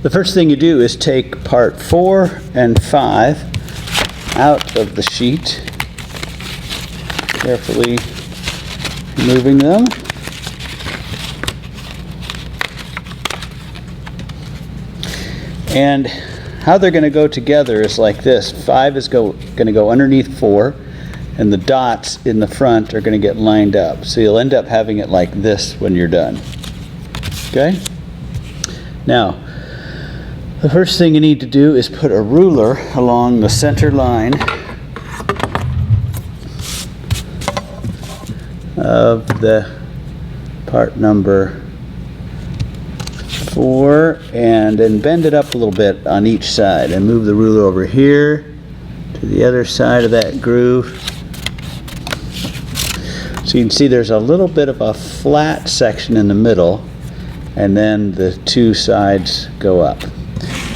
The first thing you do is take part 4 and 5 out of the sheet, carefully removing them. And how they're going to go together is like this. 5 is going to go underneath 4, and the dots in the front are going to get lined up. So you'll end up having it like this when you're done. Okay? Now, the first thing you need to do is put a ruler along the center line of the part number 4, and then bend it up a little bit on each side and move the ruler over here to the other side of that groove. So you can see there's a little bit of a flat section in the middle, and then the two sides go up.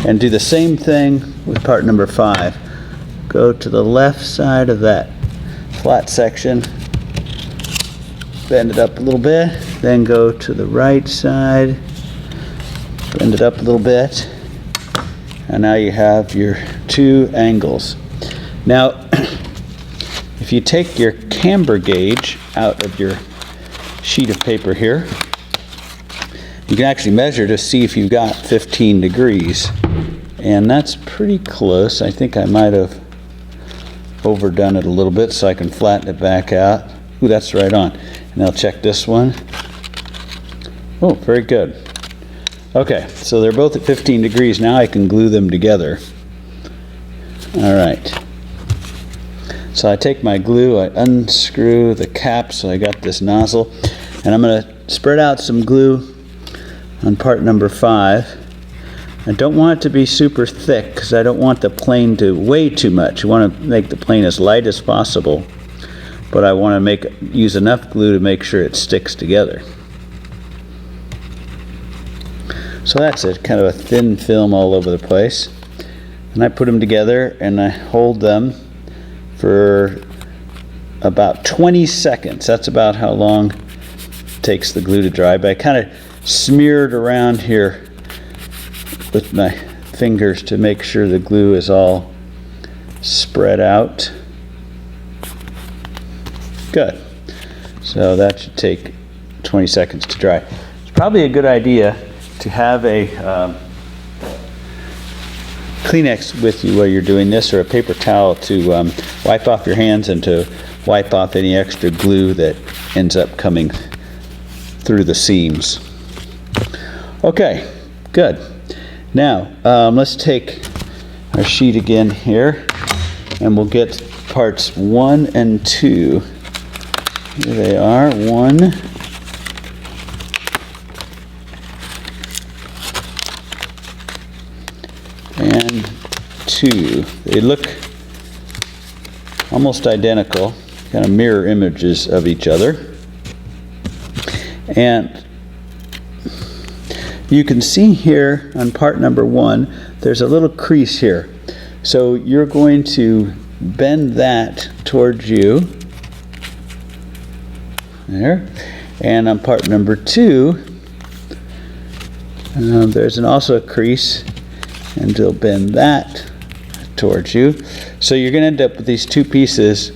And do the same thing with part number 5. Go to the left side of that flat section, bend it up a little bit, then go to the right side, bend it up a little bit, and now you have your 2 angles. Now, if you take your camber gauge out of your sheet of paper here, you can actually measure to see if you've got 15 degrees. And that's pretty close. I think I might have overdone it a little bit, so I can flatten it back out. Ooh, that's right on. And I'll check this one. Oh, very good. Okay, so they're both at 15 degrees. Now I can glue them together. All right. So I take my glue, I unscrew the cap so I got this nozzle, and I'm going to spread out some glue on part number 5. I don't want it to be super thick because I don't want the plane to weigh too much. You want to make the plane as light as possible, but I want to use enough glue to make sure it sticks together. So that's it, kind of a thin film all over the place. And I put them together and I hold them for about 20 seconds. That's about how long it takes the glue to dry. But I kind of smear it around here with my fingers to make sure the glue is all spread out. Good. So that should take 20 seconds to dry. It's probably a good idea to have a Kleenex with you while you're doing this, or a paper towel to wipe off your hands and to wipe off any extra glue that ends up coming through the seams. Okay, good. Now, let's take our sheet again here, and we'll get parts 1 and 2. Here they are, 1 and 2. They look almost identical, kind of mirror images of each other. And you can see here on part number 1, there's a little crease here. So you're going to bend that towards you. There. And on part number 2, there's also a crease, and you'll bend that towards you. So you're going to end up with these 2 pieces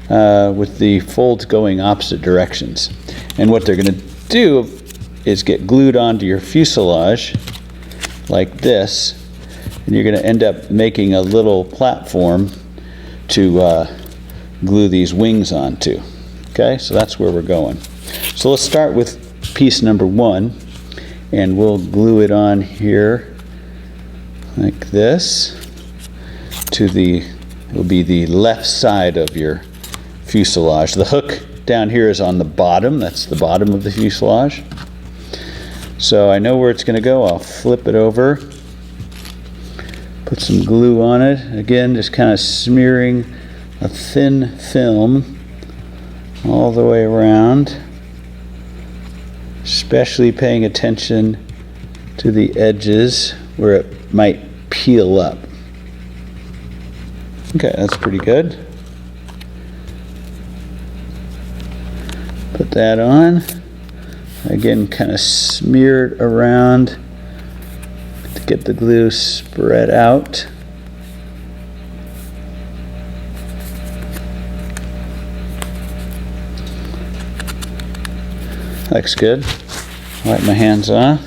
with the folds going opposite directions. And what they're going to do is get glued onto your fuselage like this, and you're going to end up making a little platform to glue these wings onto. Okay, so that's where we're going. So let's start with piece number 1, and we'll glue it on here like this to it'll be the left side of your fuselage. The hook down here is on the bottom. That's the bottom of the fuselage. So I know where it's going to go. I'll flip it over, put some glue on it. Again, just kind of smearing a thin film all the way around, especially paying attention to the edges where it might peel up. Okay, that's pretty good. Put that on. Again, kind of smear it around to get the glue spread out. Looks good. Wipe my hands off.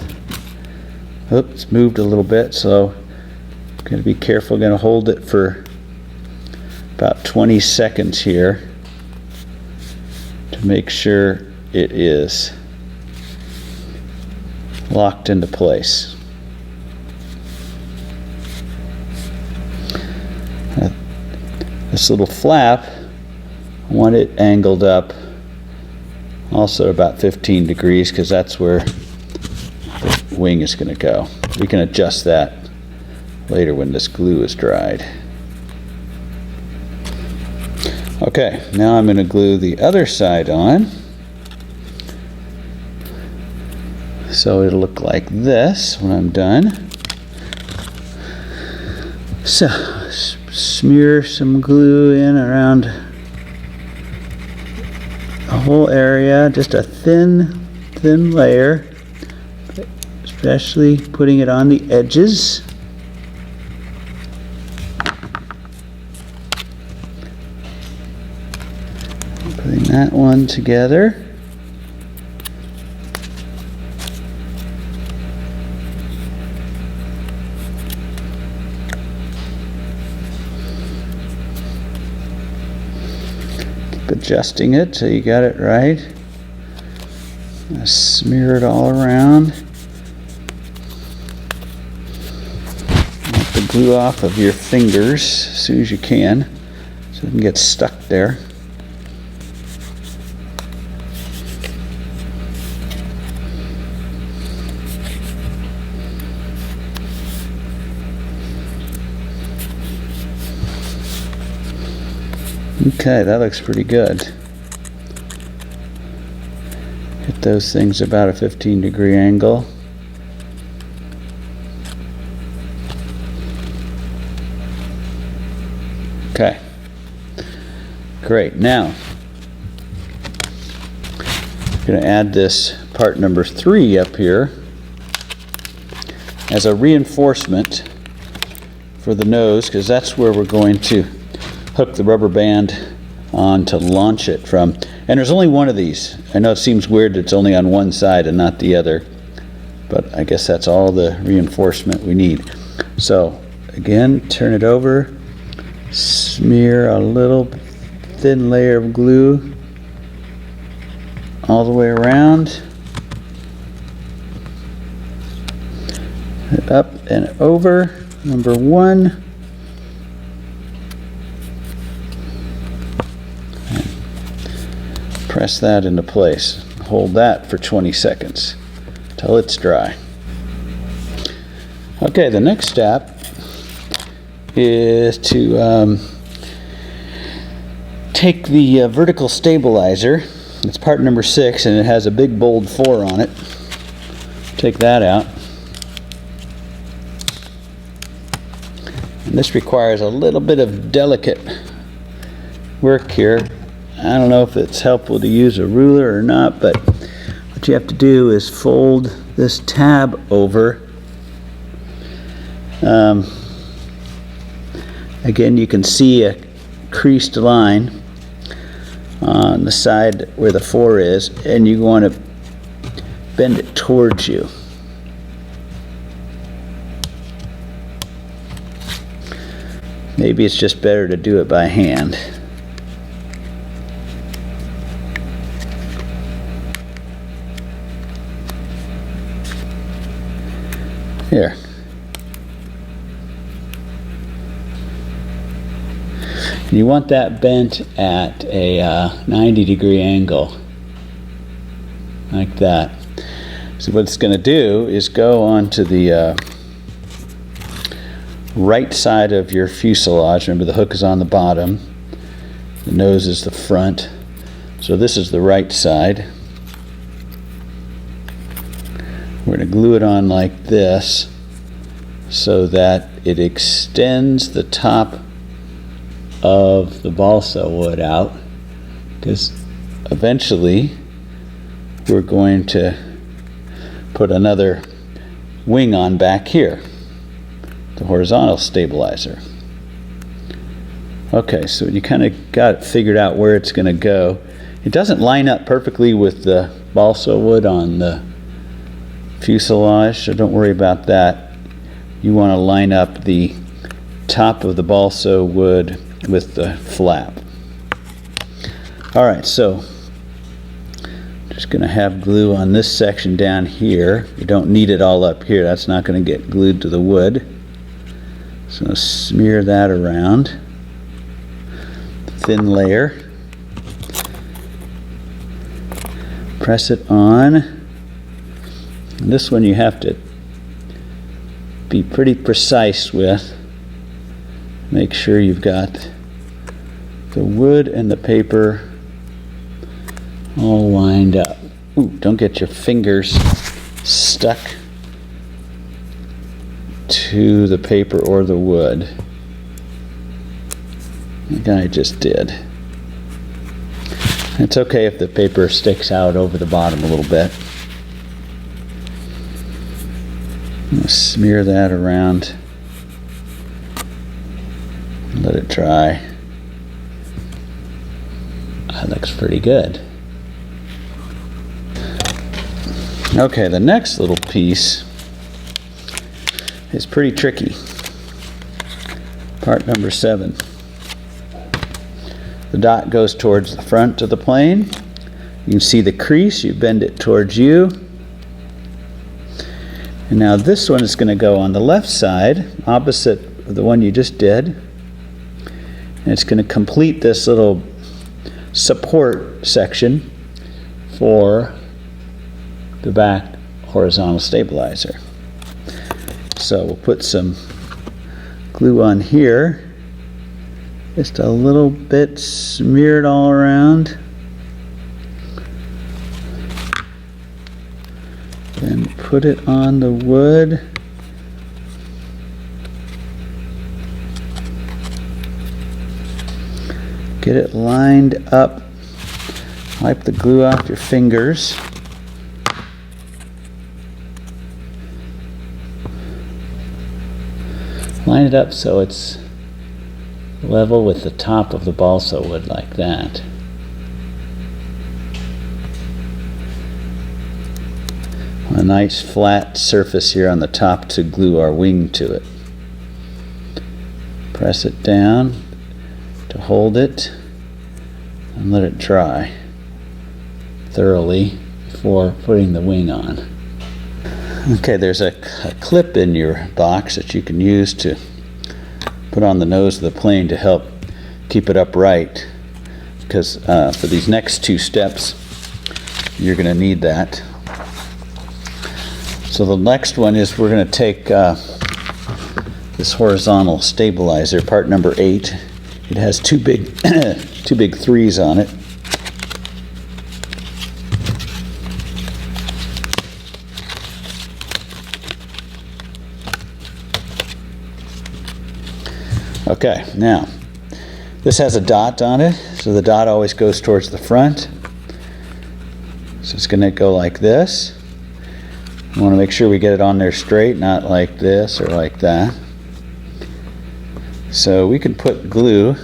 Oops, it's moved a little bit, so I'm going to be careful. Going to hold it for about 20 seconds here to make sure it is locked into place. This little flap, I want it angled up also about 15 degrees because that's where the wing is going to go. We can adjust that later when this glue is dried. Okay, now I'm going to glue the other side on. So it'll look like this when I'm done. So smear some glue in around the whole area, just a thin layer, especially putting it on the edges. Putting that one together. Adjusting it so you got it right. Smear it all around. Wipe the glue off of your fingers as soon as you can so it doesn't get stuck there. Okay, that looks pretty good. Hit those things about a 15-degree angle. Okay, great. Now, I'm going to add this part number 3 up here as a reinforcement for the nose, because that's where we're going to hook the rubber band on to launch it from. And there's only one of these. I know it seems weird that it's only on one side and not the other, but I guess that's all the reinforcement we need. So again, turn it over, smear a little thin layer of glue all the way around, up and over, number 1. Press that into place. Hold that for 20 seconds till it's dry. Okay, the next step is to take the vertical stabilizer. It's part number 6 and it has a big bold 4 on it. Take that out. And this requires a little bit of delicate work here. I don't know if it's helpful to use a ruler or not, but what you have to do is fold this tab over. Again, you can see a creased line on the side where the 4 is, and you want to bend it towards you. Maybe it's just better to do it by hand. Here. And you want that bent at a 90-degree angle, like that. So what it's going to do is go onto the right side of your fuselage. Remember, the hook is on the bottom, the nose is the front. So this is the right side. We're going to glue it on like this so that it extends the top of the balsa wood out, because eventually we're going to put another wing on back here. the horizontal stabilizer. Okay, so you kind of got it figured out where it's going to go. It doesn't line up perfectly with the balsa wood on the fuselage, so don't worry about that. You want to line up the top of the balsa wood with the flap. Alright, so just going to have glue on this section down here. You don't need it all up here, that's not going to get glued to the wood. So smear that around. Thin layer. Press it on. And this one you have to be pretty precise with. Make sure you've got the wood and the paper all lined up. Ooh, don't get your fingers stuck to the paper or the wood. The guy just did. It's okay if the paper sticks out over the bottom a little bit. I'm going to smear that around. Let it dry. That looks pretty good. Okay, the next little piece is pretty tricky. Part number 7. The dot goes towards the front of the plane. You can see the crease, you bend it towards you. And now this one is going to go on the left side, opposite of the one you just did. And it's going to complete this little support section for the back horizontal stabilizer. So we'll put some glue on here. Just a little bit smeared all around. Then put it on the wood. Get it lined up. Wipe the glue off your fingers. Line it up so it's level with the top of the balsa wood like that. A nice flat surface here on the top to glue our wing to it. Press it down to hold it and let it dry thoroughly before putting the wing on. Okay, there's a clip in your box that you can use to put on the nose of the plane to help keep it upright, because for these next 2 steps you're going to need that. So the next one is we're going to take this horizontal stabilizer, part number 8. It has 2 big 3s on it. Okay, now this has a dot on it, so the dot always goes towards the front. So it's going to go like this. We want to make sure we get it on there straight, not like this or like that. So we can put glue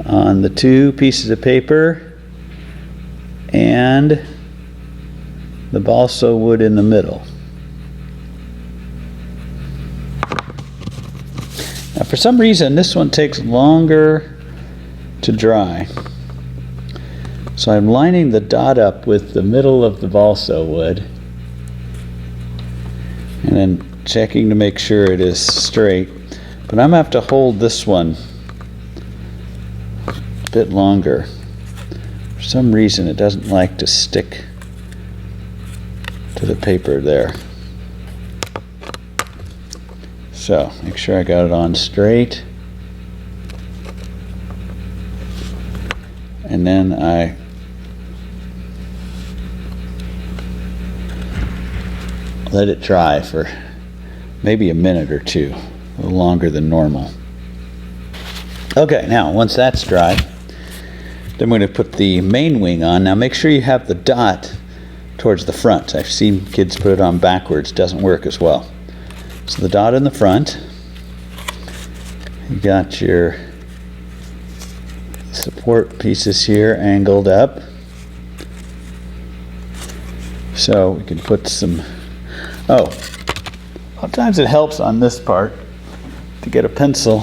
on the 2 pieces of paper and the balsa wood in the middle. Now, for some reason, this one takes longer to dry. So I'm lining the dot up with the middle of the balsa wood and then checking to make sure it is straight. But I'm going to have to hold this one a bit longer. For some reason, it doesn't like to stick to the paper there. So, make sure I got it on straight. And then I let it dry for maybe a minute or 2, a little longer than normal. Okay, now once that's dry, then we're going to put the main wing on. Now make sure you have the dot towards the front. I've seen kids put it on backwards, doesn't work as well. So the dot in the front, you got your support pieces here angled up. So we can put some, sometimes it helps on this part to get a pencil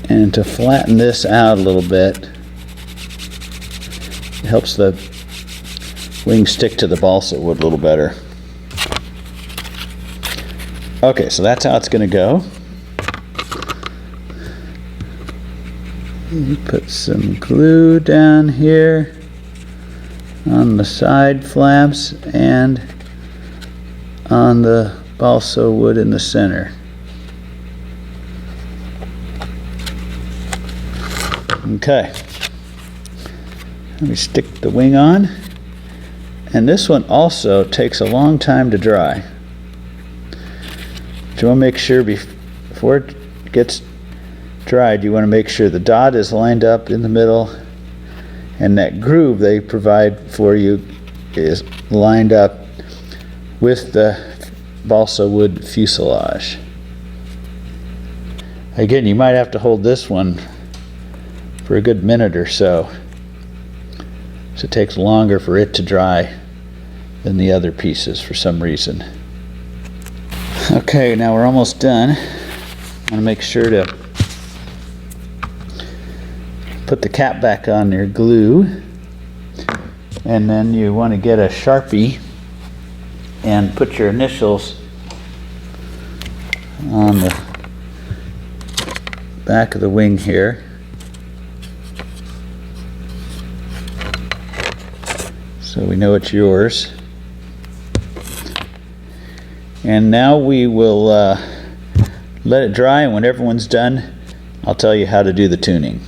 and to flatten this out a little bit. It helps the wing stick to the balsa wood a little better. Okay, so that's how it's going to go. You put some glue down here on the side flaps and on the balsa wood in the center. Okay, let me stick the wing on, and this one also takes a long time to dry. But you want to make sure before it gets dried, you want to make sure the dot is lined up in the middle and that groove they provide for you is lined up with the balsa wood fuselage. Again, you might have to hold this one for a good minute or so. So it takes longer for it to dry than the other pieces for some reason. Okay, now we're almost done. I want to make sure to put the cap back on your glue, and then you want to get a Sharpie and put your initials on the back of the wing here. So we know it's yours. And now we will let it dry, and when everyone's done, I'll tell you how to do the tuning.